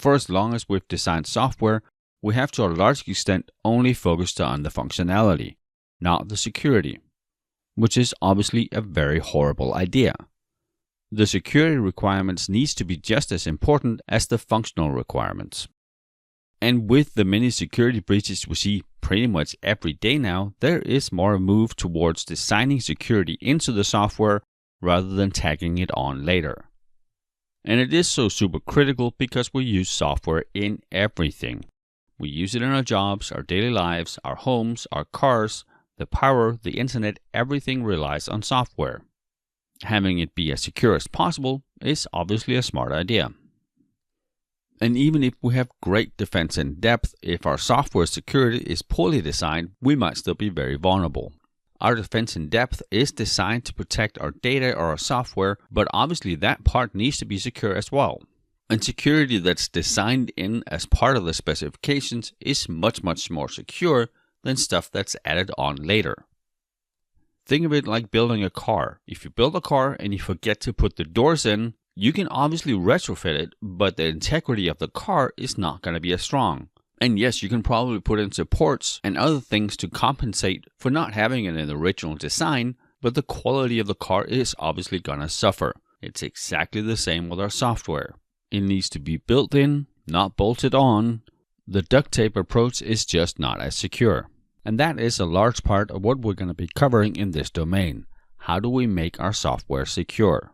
For as long as we've designed software, we have to a large extent only focused on the functionality, not the security, which is obviously a very horrible idea. The security requirements needs to be just as important as the functional requirements. And with the many security breaches we see pretty much every day now, there is more a move towards designing security into the software rather than tagging it on later. And it is so super critical because we use software in everything. We use it in our jobs, our daily lives, our homes, our cars, the power, the internet, everything relies on software. Having it be as secure as possible is obviously a smart idea. And even if we have great defense in depth, if our software security is poorly designed, we might still be very vulnerable. Our defense in depth is designed to protect our data or our software, but obviously that part needs to be secure as well. And security that's designed in as part of the specifications is much more secure than stuff that's added on later. Think of it like building a car. If you build a car and you forget to put the doors in, you can obviously retrofit it, but the integrity of the car is not going to be as strong. And yes, you can probably put in supports and other things to compensate for not having it in the original design, but the quality of the car is obviously going to suffer. It's exactly the same with our software. It needs to be built in, not bolted on. The duct tape approach is just not as secure. And that is a large part of what we're going to be covering in this domain. How do we make our software secure?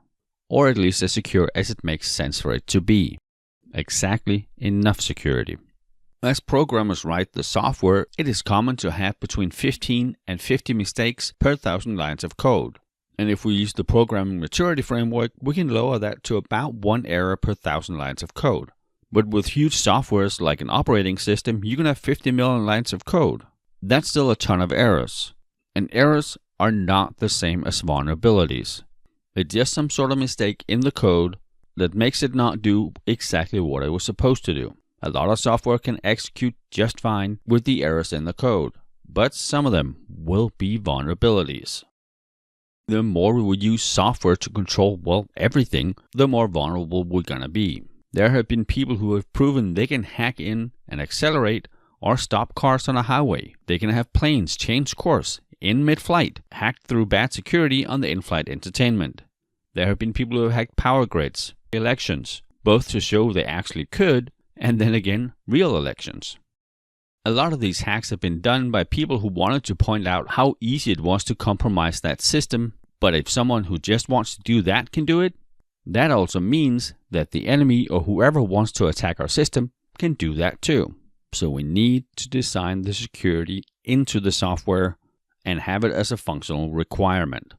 Or at least as secure as it makes sense for it to be. Exactly enough security. As programmers write the software, it is common to have between 15 and 50 mistakes per 1,000 lines of code. And if we use the programming maturity framework, we can lower that to about 1 error per 1,000 lines of code. But with huge softwares like an operating system, you can have 50 million lines of code. That's still a ton of errors. And errors are not the same as vulnerabilities. It's just some sort of mistake in the code that makes it not do exactly what it was supposed to do. A lot of software can execute just fine with the errors in the code, but some of them will be vulnerabilities. The more we would use software to control, well, everything, the more vulnerable we're gonna be. There have been people who have proven they can hack in and accelerate or stop cars on a highway. They can have planes change course in mid-flight, hacked through bad security on the in-flight entertainment. There have been people who have hacked power grids, elections, both to show they actually could, and then again, real elections. A lot of these hacks have been done by people who wanted to point out how easy it was to compromise that system, but if someone who just wants to do that can do it, that also means that the enemy or whoever wants to attack our system can do that too. So we need to design the security into the software and have it as a functional requirement.